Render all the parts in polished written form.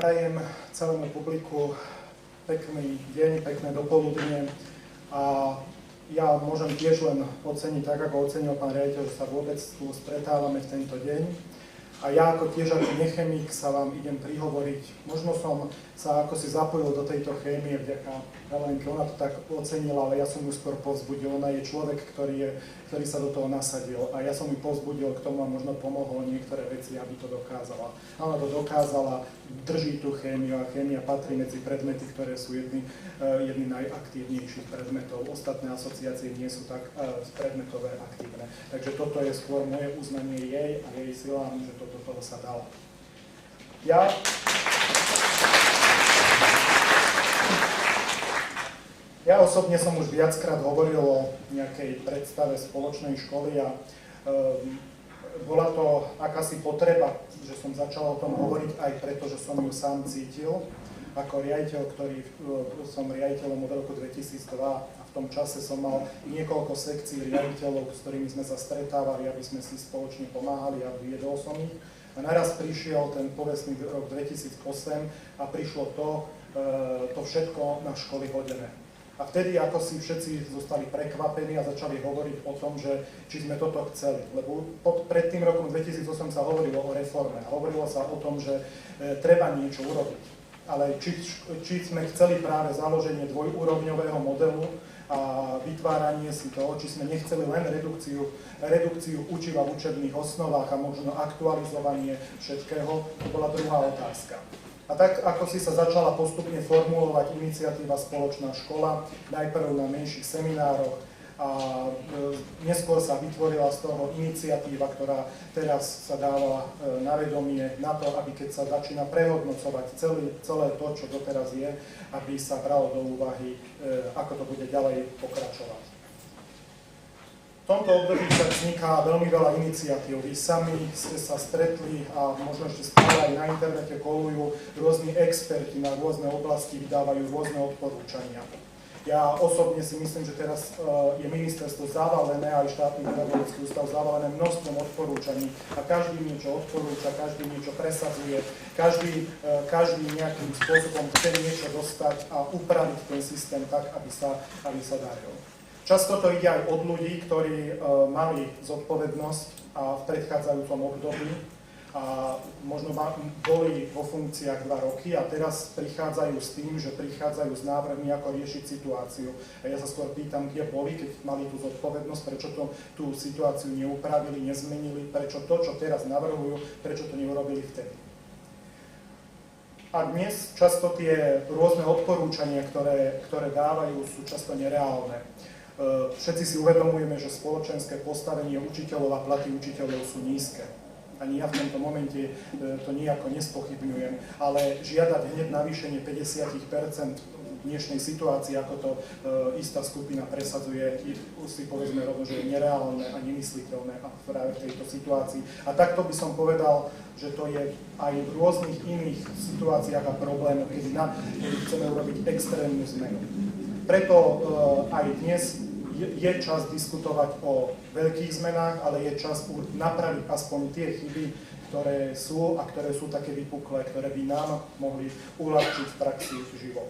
Prajem celému publiku pekný deň, pekné dopoludnie a ja môžem tiež len oceniť, tak ako ocenil pán riaditeľ, že sa vôbec tu stretávame v tento deň. A ja ako tiež ako nechemik sa vám idem prihovoriť. Možno som sa ako si zapojil do tejto chémie vďaka Helenke, ona to tak ocenila, ale ja som ju skôr povzbudil. Ona je človek, ktorý sa do toho nasadil a ja som ju povzbudil k tomu a možno pomohol niektoré veci, aby to dokázala. A ona to dokázala, drží tú chémiu a chémia patrí medzi predmety, ktoré sú jedny najaktívnejších predmetov. Ostatné asociácie nie sú tak predmetové aktívne. Takže toto je skôr moje uznanie jej a jej silám, že do toho sa dala. Ja osobne som už viackrát hovoril o nejakej predstave spoločnej školy a bola to akási potreba, že som začal o tom hovoriť aj preto, že som ju sám cítil. Ako riaditeľ, som riaditeľom od roku 2002 a v tom čase som mal niekoľko sekcií riaditeľov, s ktorými sme sa stretávali, aby sme si spoločne pomáhali a viedol som ich. A naraz prišiel ten povestný rok 2008 a prišlo to všetko na školy hodené. A vtedy ako si všetci zostali prekvapení a začali hovoriť o tom, že či sme toto chceli. Lebo pred tým rokom 2008 sa hovorilo o reforme. Hovorilo sa o tom, že treba niečo urobiť. Ale či sme chceli práve založenie dvojúrovňového modelu a vytváranie si toho, či sme nechceli len redukciu učiva v učebných osnovách a možno aktualizovanie všetkého, to bola druhá otázka. A tak, ako si sa začala postupne formulovať iniciatíva Spoločná škola, najprv na menších seminároch a neskôr sa vytvorila z toho iniciatíva, ktorá teraz sa dáva na vedomie na to, aby keď sa začína prehodnocovať celé to, čo doteraz je, aby sa bralo do úvahy, ako to bude ďalej pokračovať. V tomto období však vzniká veľmi veľa iniciatív. Vy sami ste sa stretli a možno ešte stále aj na internete kolujú rôzni experti na rôzne oblasti, vydávajú rôzne odporúčania. Ja osobne si myslím, že teraz je ministerstvo zavalené, aj štátny pedagogický ústav zavalené množstvom odporúčaní a každý niečo odporúča, každý niečo presadzuje, každý nejakým spôsobom chce niečo dostať a upraviť ten systém tak, aby sa daril. Často to ide aj od ľudí, ktorí mali zodpovednosť v predchádzajúcom období a možno boli vo funkciách 2 roky a teraz prichádzajú s tým, že prichádzajú s návrhmi, ako riešiť situáciu. A ja sa skôr pýtam, kde boli, keď mali tú zodpovednosť, prečo tú situáciu neupravili, nezmenili, prečo to, čo teraz navrhujú, prečo to neurobili vtedy. A dnes často tie rôzne odporúčania, ktoré dávajú, sú často nereálne. Všetci si uvedomujeme, že spoločenské postavenie učiteľov a platy učiteľov sú nízke. Ani ja v tomto momente to nejako nespochybňujem, ale žiadať hneď navýšenie 50% v dnešnej situácii, ako to istá skupina presadzuje, si povedzme rovno, že je nereálne a nemysliteľné práve v tejto situácii. A takto by som povedal, že to je aj v rôznych iných situáciách a problémoch, kedy chceme urobiť extrémnu zmenu. Preto aj dnes je čas diskutovať o veľkých zmenách, ale je čas napraviť aspoň tie chyby, ktoré sú a ktoré sú také vypuklé, ktoré by nám mohli uľahčiť v praxi život.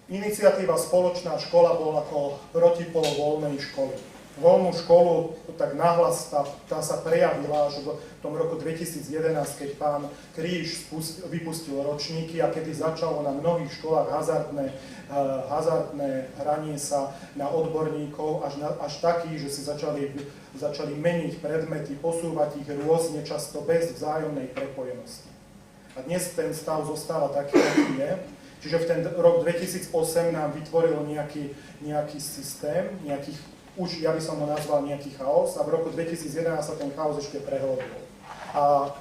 Iniciatíva Spoločná škola bola ako protipol voľnej školy. Voľnú školu tak nahlas tá sa prejavila až v tom roku 2011, keď pán Kríž vypustil ročníky a kedy začalo na mnohých školách hazardné hranie sa na odborníkov až taký, že si začali meniť predmety, posúvať ich rôzne, často bez vzájomnej prepojenosti. A dnes ten stav zostáva taký, aký je. Čiže v ten rok 2008 nám vytvoril nejaký systém, už ja by som ho nazval nejaký chaos a v roku 2011 sa ten chaos ešte prehlbil. A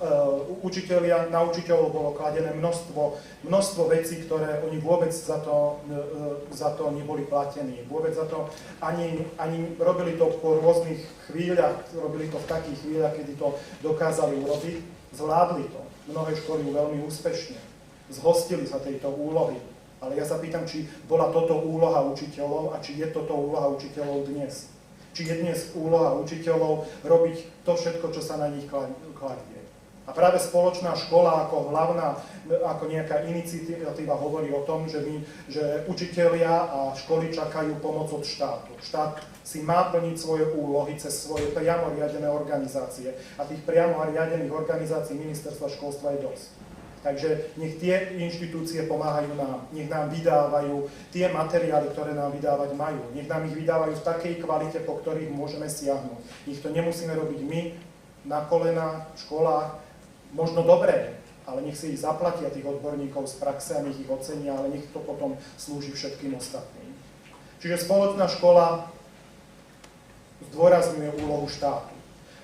na učiteľov bolo kladené množstvo vecí, ktoré oni vôbec za to neboli platení. Vôbec za to ani robili to po rôznych chvíľach, robili to v takých chvíľach, kedy to dokázali urobiť, zvládli to. Mnohé školy veľmi úspešne. Zhostili sa tejto úlohy. Ale ja sa pýtam, či bola toto úloha učiteľov a či je toto úloha učiteľov dnes. Či je dnes úloha učiteľov robiť to všetko, čo sa na nich kladie. A práve spoločná škola ako hlavná, ako nejaká iniciatíva hovorí o tom, že učitelia a školy čakajú pomoc od štátu. Štát si má plniť svoje úlohy cez svoje priamo riadené organizácie. A tých priamo riadených organizácií ministerstva školstva je dosť. Takže nech tie inštitúcie pomáhajú nám, nech nám vydávajú tie materiály, ktoré nám vydávať majú. Nech nám ich vydávajú v takej kvalite, po ktorých môžeme siahnuť. Nech to nemusíme robiť my na kolenách, v školách, možno dobré, ale nech si ich zaplatia tých odborníkov z praxe a nech ich ocenia, ale nech to potom slúži všetkým ostatným. Čiže spoločná škola zdôrazňuje úlohu štátu.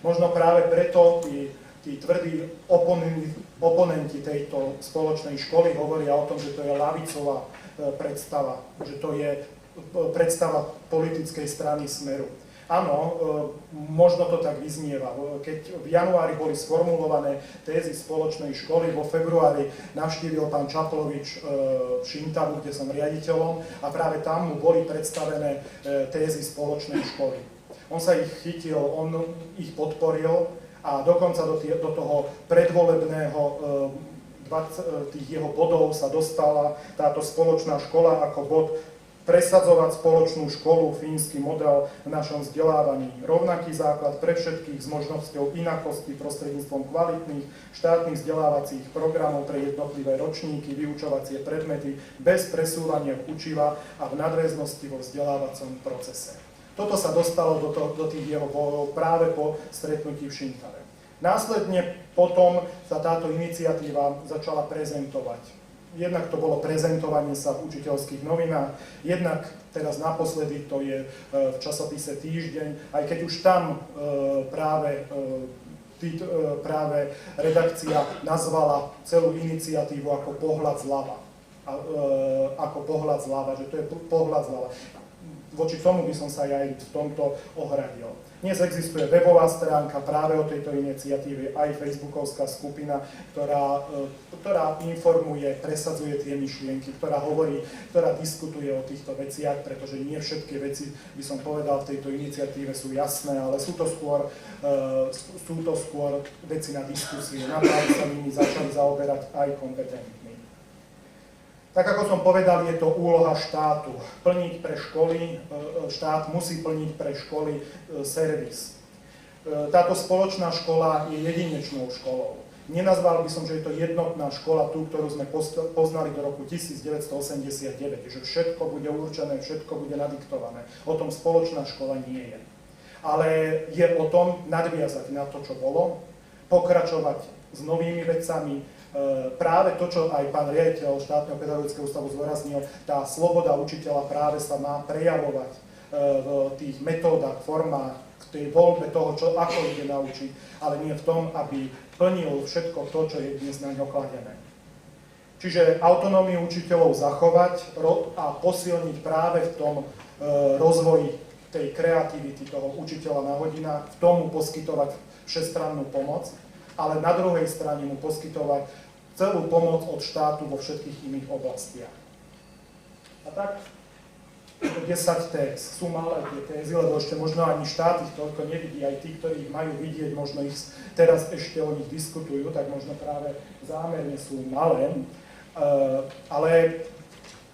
Možno práve preto tí tvrdí oponenti tejto spoločnej školy hovoria o tom, že to je ľavicová predstava, že to je predstava politickej strany Smeru. Áno, možno to tak vyznieva. Keď v januári boli sformulované tézy spoločnej školy, vo februári navštívil pán Čaplovič Šintavu, kde som riaditeľom, a práve tam mu boli predstavené tézy spoločnej školy. On sa ich chytil, on ich podporil a dokonca do toho predvolebného tých jeho bodov sa dostala táto spoločná škola ako bod presadzovať spoločnú školu, fínsky model v našom vzdelávaní. Rovnaký základ pre všetkých s možnosťou inakosti prostredníctvom kvalitných štátnych vzdelávacích programov pre jednotlivé ročníky, vyučovacie predmety bez presúvania učiva a v nadväznosti vo vzdelávacom procese. Toto sa dostalo do tých jeho bojov práve po stretnutí v Šintave. Následne potom sa táto iniciatíva začala prezentovať. Jednak to bolo prezentovanie sa v učiteľských novinách, jednak teraz naposledy to je v časopise Týždeň, aj keď už tam práve redakcia nazvala celú iniciatívu ako pohľad zľava. Že to je pohľad zľava. Voči tomu by som sa aj v tomto ohradil. Dnes existuje webová stránka práve o tejto iniciatíve, aj facebookovská skupina, ktorá informuje, presadzuje tie myšlienky, ktorá diskutuje o týchto veciach, pretože nie všetky veci, by som povedal, v tejto iniciatíve sú jasné, ale sú to skôr veci na diskusie, na to, aby sa nimi začali zaoberať aj kompetentní. Tak ako som povedal, je to úloha štátu. Plniť pre školy, štát musí plniť pre školy servis. Táto spoločná škola je jedinečnou školou. Nenazval by som, že je to jednotná škola, tú, ktorú sme poznali do roku 1989, že všetko bude určené, všetko bude nadiktované. O tom spoločná škola nie je. Ale je o tom nadviazať na to, čo bolo, pokračovať s novými vecami. Práve to, čo aj pán riaditeľ štátneho pedagogického ústavu zdôraznil, tá sloboda učiteľa práve sa má prejavovať v tých metódach, formách, v tej voľbe toho, ako ide naučiť, ale nie v tom, aby plnil všetko to, čo je dnes na ňo kladené. Čiže autonómiu učiteľov zachovať a posilniť práve v tom rozvoji tej kreativity toho učiteľa na hodinách, v tomu poskytovať všestrannú pomoc, ale na druhej strane mu poskytovať celú pomoc od štátu vo všetkých iných oblastiach. A tak 10 téz. Sú malé tie tézy, lebo ešte možno ani štát ich toľko nevidí, aj tí, ktorí ich majú vidieť, možno ich teraz ešte o nich diskutujú, tak možno práve zámerne sú malé. Ale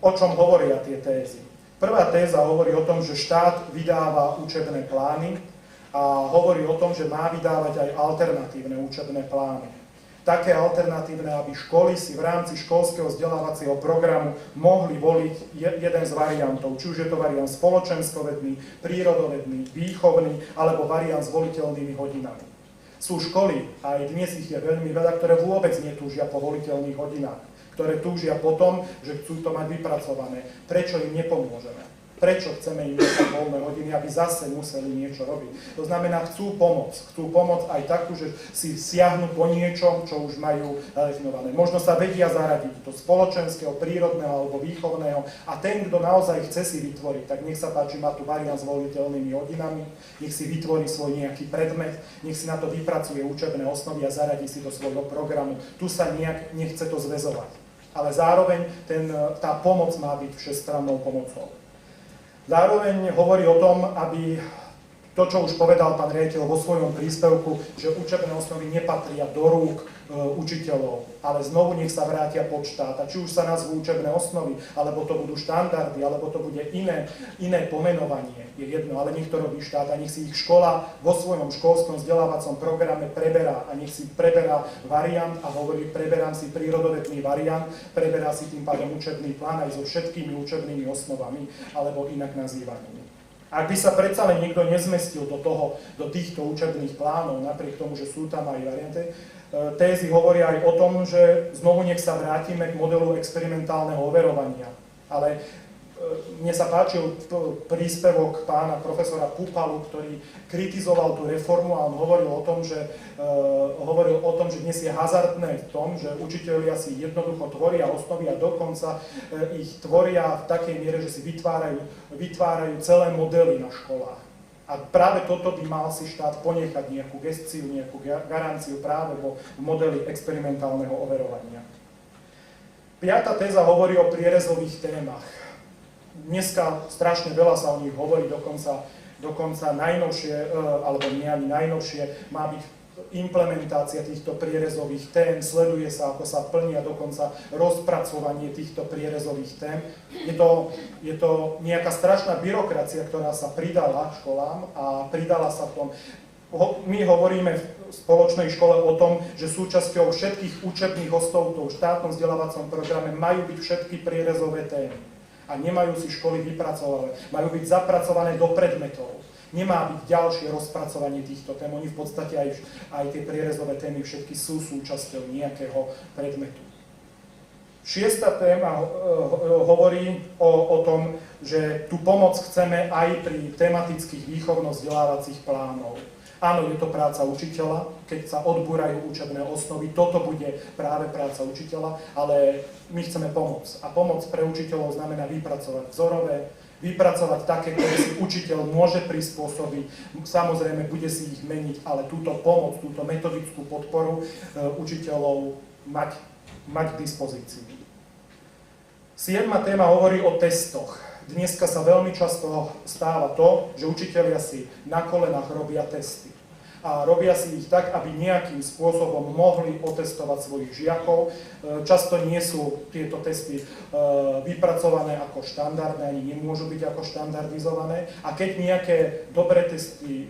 o čom hovoria tie tézy? Prvá téza hovorí o tom, že štát vydáva učebné plány a hovorí o tom, že má vydávať aj alternatívne učebné plány. Také alternatívne, aby školy si v rámci školského vzdelávacieho programu mohli voliť jeden z variantov, či už je to variant spoločenskovedný, prírodovedný, výchovný, alebo variant s voliteľnými hodinami. Sú školy, a aj dnes ich je veľmi veľa, ktoré vôbec netúžia po voliteľných hodinách, ktoré túžia po tom, že chcú to mať vypracované. Prečo im nepomôžeme? Prečo chceme im nechať voľné hodiny, aby zase museli niečo robiť? To znamená, chcú pomoc aj takú, že si siahnu po niečom, čo už majú definované. Možno sa vedia zaradiť do spoločenského, prírodného alebo výchovného a ten, kto naozaj chce si vytvoriť, tak nech sa páči, má tu variant s voliteľnými hodinami, nech si vytvorí svoj nejaký predmet, nech si na to vypracuje učebné osnovy a zaradí si do svojho programu. Tu sa nejak nechce to zväzovať. Ale zároveň tá pomoc má byť všestrannou pomocou. Zároveň hovorí o tom, aby To, čo už povedal pán riaditeľ vo svojom príspevku, že učebné osnovy nepatria do rúk učiteľov, ale znovu nech sa vrátia pod štát. A či už sa nazvú učebné osnovy, alebo to budú štandardy, alebo to bude iné pomenovanie, je jedno, ale nech to robí štát a nech si ich škola vo svojom školskom vzdelávacom programe preberá a nech si preberá variant a hovorí, preberám si prírodovedný variant, preberá si tým pádom učebný plán aj so všetkými učebnými osnovami, alebo inak nazývanými. Ak by sa predsa len niekto nezmestil do týchto učebných plánov, napriek tomu, že sú tam aj varianty, tézy hovoria aj o tom, že znovu nech sa vrátime k modelu experimentálneho overovania. Ale mne sa páčil príspevok pána profesora Pupalu, ktorý kritizoval tú reformu a on hovoril o tom, že dnes je hazardné v tom, že učitelia si jednoducho tvoria osnovy a dokonca ich tvoria v takej miere, že si vytvárajú celé modely na školách. A práve toto by mal si štát ponechať nejakú gesciu, nejakú garanciu práve vo modeli experimentálneho overovania. Piata téza hovorí o prierezových témach. Dneska strašne veľa sa o nich hovorí, dokonca najnovšie, alebo nie ani najnovšie, má byť implementácia týchto prierezových tém, sleduje sa, ako sa plnia dokonca rozpracovanie týchto prierezových tém. Je to nejaká strašná byrokracia, ktorá sa pridala školám a pridala sa v tom. My hovoríme v spoločnej škole o tom, že súčasťou všetkých učebných ostov v štátnom vzdelávacom programe majú byť všetky prierezové témy. A nemajú si školy vypracované, majú byť zapracované do predmetov. Nemá byť ďalšie rozpracovanie týchto tém, oni v podstate aj tie prierezové témy všetky sú súčasťou nejakého predmetu. Šiesta téma hovorí o tom, že tú pomoc chceme aj pri tematických výchovno-vzdelávacích plánov. Áno, je to práca učiteľa, keď sa odbúrajú učebné osnovy, toto bude práve práca učiteľa, ale my chceme pomôcť. A pomoc pre učiteľov znamená vypracovať vzorové, vypracovať také, ktoré si učiteľ môže prispôsobiť, samozrejme bude si ich meniť, ale túto pomoc, túto metodickú podporu učiteľov mať k dispozícii. Siedma téma hovorí o testoch. Dneska sa veľmi často stáva to, že učitelia si na kolenách robia testy. A robia si ich tak, aby nejakým spôsobom mohli otestovať svojich žiakov. Často nie sú tieto testy vypracované ako štandardné, ani nemôžu byť ako štandardizované. A keď nejaké dobré testy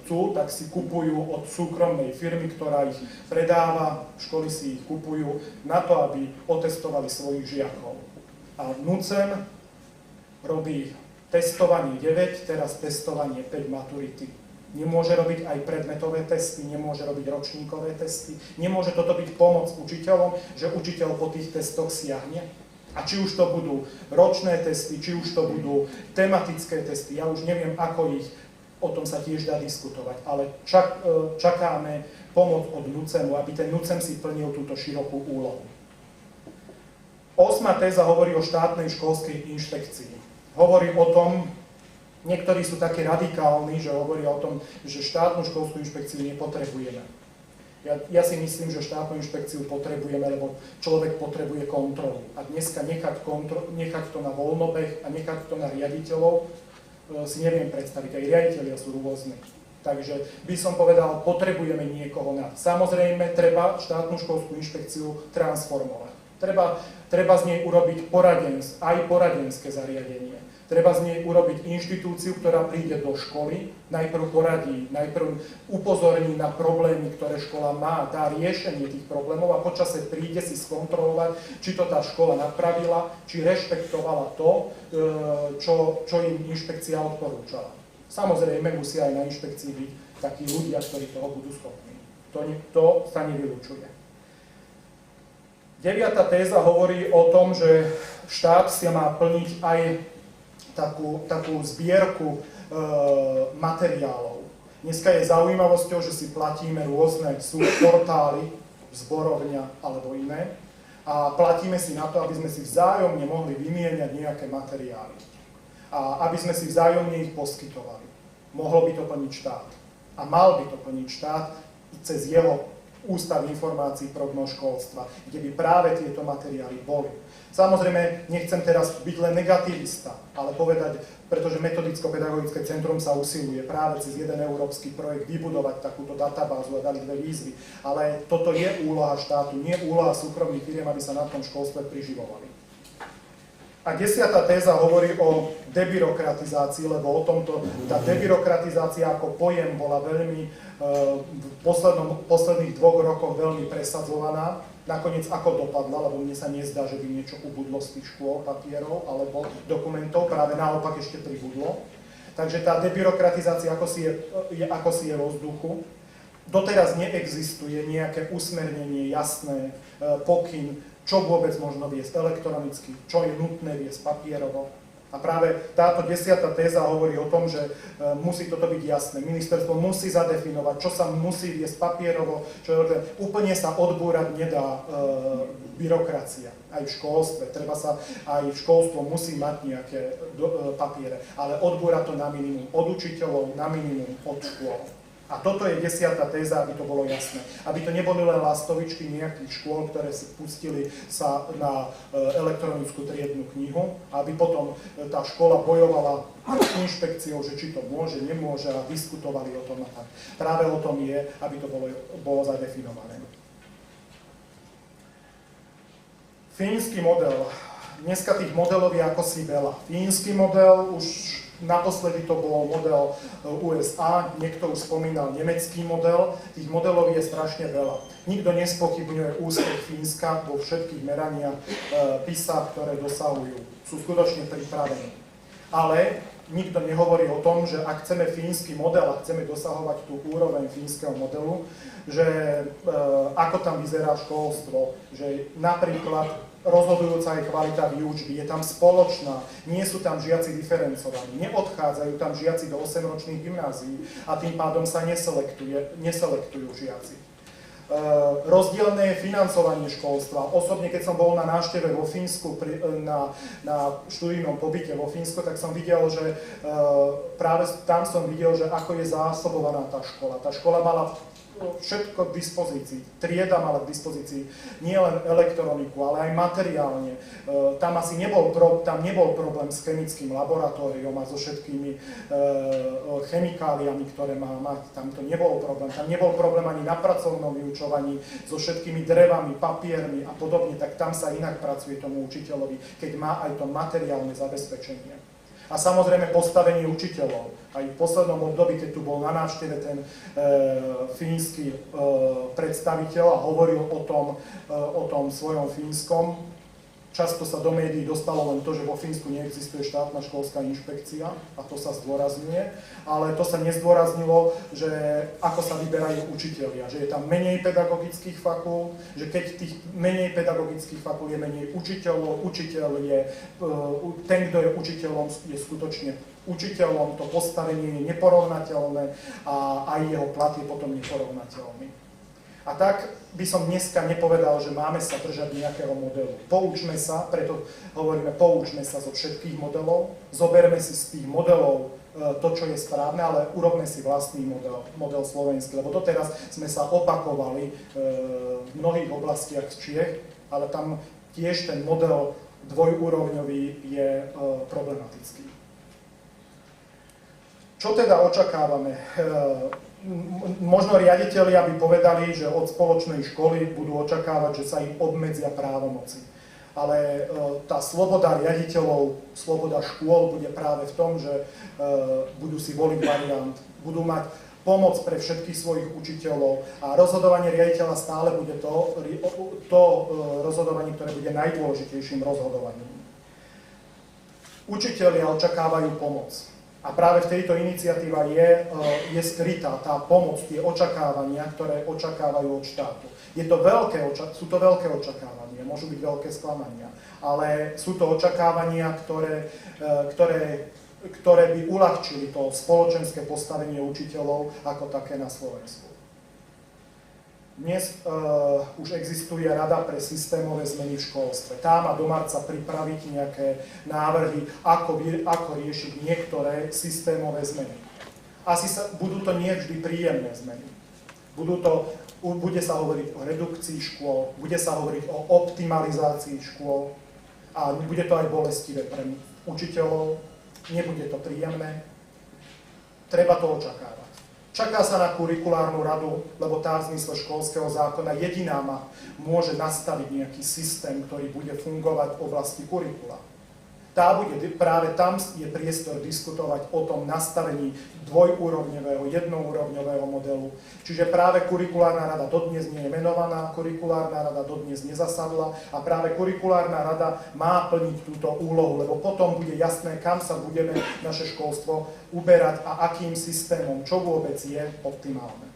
chcú, tak si kupujú od súkromnej firmy, ktorá ich predáva, školy si ich kupujú na to, aby otestovali svojich žiakov. A NUCEM robí testovanie 9, teraz testovanie 5 maturity. Nemôže robiť aj predmetové testy, nemôže robiť ročníkové testy, nemôže toto byť pomoc učiteľom, že učiteľ po tých testoch siahne. A či už to budú ročné testy, či už to budú tematické testy, ja už neviem, ako ich, o tom sa tiež dá diskutovať, ale čakáme pomoc od NUCEMu, aby ten NUCEM si plnil túto širokú úlohu. 8. téza hovorí o štátnej školskej inšpekcii. Hovorí o tom, niektorí sú takí radikálni, že hovoria o tom, že štátnu školskú inšpekciu nepotrebujeme. Ja si myslím, že štátnu inšpekciu potrebujeme, lebo človek potrebuje kontrolu. A dneska nechať to na voľnobeh a nechať to na riaditeľov si neviem predstaviť. Aj riaditelia sú rôzni. Takže by som povedal, potrebujeme niekoho nad. Samozrejme, treba štátnu školskú inšpekciu transformovať. Treba z nej urobiť aj poradenské zariadenie. Treba z nej urobiť inštitúciu, ktorá príde do školy, najprv poradí, najprv upozorní na problémy, ktoré škola má, dá riešenie tých problémov a počase príde si skontrolovať, či to tá škola napravila, či rešpektovala to, čo im inšpekcia odporúčala. Samozrejme, musia aj na inšpekcii byť takí ľudia, ktorí toho budú schopní. To sa nevylučuje. 9. téza hovorí o tom, že štát si má plniť aj takú zbierku materiálov. Dneska je zaujímavosťou, že si platíme rôzne portály, zborovňa alebo iné a platíme si na to, aby sme si vzájomne mohli vymieňať nejaké materiály a aby sme si vzájomne ich poskytovali. Mohol by to plniť štát a mal by to plniť štát cez jeho Ústav informácií prognóz školstva, kde by práve tieto materiály boli. Samozrejme, nechcem teraz byť len negativista, ale povedať, pretože Metodicko-pedagogické centrum sa usiluje práve cez jeden európsky projekt vybudovať takúto databázu a dali 2 výzvy. Ale toto je úloha štátu, nie úloha súkromných firiem, aby sa na tom školstve priživovali. A 10. téza hovorí o debyrokratizácii, lebo o tomto, tá debyrokratizácia ako pojem bola veľmi v posledných 2 rokoch veľmi presadzovaná. Nakoniec ako dopadla, lebo mne sa nezdá, že by niečo ubudlo z tých škôl, papierov alebo dokumentov, práve naopak ešte pribudlo. Takže tá debyrokratizácia ako si je vo vzduchu. Doteraz neexistuje nejaké usmernenie, jasné, pokyn, čo vôbec možno viesť elektronicky, čo je nutné viesť papierovo. A práve táto 10. téza hovorí o tom, že musí toto byť jasné. Ministerstvo musí zadefinovať, čo sa musí viesť papierovo, čo úplne sa odbúrať nedá byrokracia. Aj v školstve. Aj v školstvo musí mať nejaké papiere. Ale odbúrať to na minimum od učiteľov, na minimum od škôl. A toto je 10. téza, aby to bolo jasné. Aby to neboli len lastovičky nejakých škôl, ktoré si pustili sa na elektronickú triednu knihu, aby potom tá škola bojovala s inšpekciou, že či to môže, nemôže a diskutovali o tom a tak. Práve o tom je, aby to bolo zadefinované. Fínsky model. Dneska tých modelov je ako si veľa. Fínsky model už naposledy to bol model USA, niekto už spomínal nemecký model, tých modelov je strašne veľa. Nikto nespochybňuje úspech Fínska vo všetkých meraniach PISA, ktoré dosahujú. Sú skutočne pripravení. Ale nikto nehovorí o tom, že ak chceme fínsky model a chceme dosahovať tú úroveň fínskeho modelu, že ako tam vyzerá školstvo, že napríklad rozhodujúca je kvalita výučby, je tam spoločná, nie sú tam žiaci diferencovaní, neodchádzajú tam žiaci do 8-ročných gymnázií a tým pádom sa neselektujú žiaci. Rozdielne je financovanie školstva. Osobne, keď som bol na návšteve vo Fínsku, na študijnom pobyte vo Fínsku, tak som videl, že práve tam som videl, že ako je zásobovaná tá škola. Tá škola mala všetko k dispozícii. Trieda mala k dispozícii nie len elektroniku, ale aj materiálne. Tam nebol problém s chemickým laboratóriom a so všetkými chemikáliami, ktoré má mať. Tam to nebol problém. Tam nebol problém ani na pracovnom vyučovaní so všetkými drevami, papiermi a podobne. Tak tam sa inak pracuje tomu učiteľovi, keď má aj to materiálne zabezpečenie. A samozrejme postavenie učiteľov. Aj v poslednom období, keď tu bol na návšteve ten fínsky predstaviteľ a hovoril o tom svojom fínskom, často sa do médií dostalo len to, že vo Fínsku neexistuje štátna školská inšpekcia a to sa zdôrazňuje, ale to sa nezdôraznilo, že ako sa vyberajú učitelia, že je tam menej pedagogických fakult, že keď tých menej pedagogických fakult je menej učiteľov, učiteľ je, ten, kto je učiteľom, je skutočne učiteľom, to postavenie je neporovnateľné a aj jeho plat je potom neporovnateľný. A tak by som dneska nepovedal, že máme sa držať nejakého modelu. Poučme sa, preto hovoríme, poučme sa zo všetkých modelov, zoberme si z tých modelov to, čo je správne, ale urobme si vlastný model slovenský, lebo doteraz sme sa opakovali v mnohých oblastiach z Čiech, ale tam tiež ten model dvojúrovňový je problematický. Čo teda očakávame? Možno riaditelia by povedali, že od spoločnej školy budú očakávať, že sa im obmedzia právomoci. Ale tá sloboda riaditeľov, sloboda škôl bude práve v tom, že budú si voliť variant, budú mať pomoc pre všetkých svojich učiteľov a rozhodovanie riaditeľa stále bude to rozhodovanie, ktoré bude najdôležitejším rozhodovaním. Učitelia očakávajú pomoc. A práve v tejto iniciatíva je skrytá tá pomoc, tie očakávania, ktoré očakávajú od štátu. Sú to veľké očakávania, môžu byť veľké sklamania, ale sú to očakávania, ktoré by uľahčili to spoločenské postavenie učiteľov ako také na Slovensku. Dnes už existuje Rada pre systémové zmeny v školstve. Tá má do marca pripraviť nejaké návrhy, ako riešiť niektoré systémové zmeny. Budú to nie vždy príjemné zmeny. Bude sa hovoriť o redukcii škôl, bude sa hovoriť o optimalizácii škôl, a bude to aj bolestivé pre učiteľov, nebude to príjemné, treba to očakávať. Čaká sa na kurikulárnu radu, lebo tá v zmysle školského zákona jediná môže nastaviť nejaký systém, ktorý bude fungovať v oblasti kurikula. Práve tam je priestor diskutovať o tom nastavení dvojúrovňového, jednoúrovňového modelu. Čiže práve kurikulárna rada dodnes nie je menovaná, kurikulárna rada dodnes nezasadla a práve kurikulárna rada má plniť túto úlohu, lebo potom bude jasné, kam sa budeme naše školstvo uberať a akým systémom, čo vôbec je optimálne.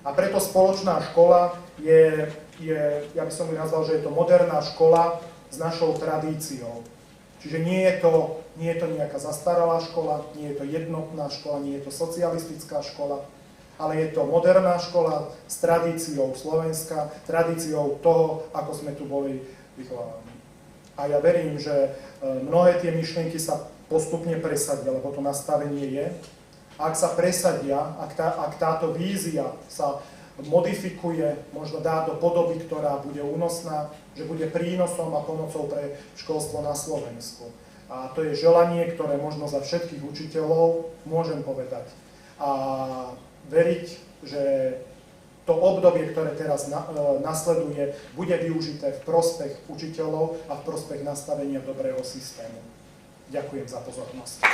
A preto spoločná škola ja by som ju nazval, že je to moderná škola s našou tradíciou. Čiže nie je to nejaká zastaralá škola, nie je to jednotná škola, nie je to socialistická škola, ale je to moderná škola s tradíciou Slovenska, tradíciou toho, ako sme tu boli vychovávaní. A ja verím, že mnohé tie myšlienky sa postupne presadia, lebo to nastavenie je. Ak sa presadia, ak táto vízia sa modifikuje, možno dá do podoby, ktorá bude únosná, že bude prínosom a pomocou pre školstvo na Slovensku. A to je želanie, ktoré možno za všetkých učiteľov môžem povedať. A veriť, že to obdobie, ktoré teraz nasleduje, bude využité v prospech učiteľov a v prospech nastavenia dobrého systému. Ďakujem za pozornosť.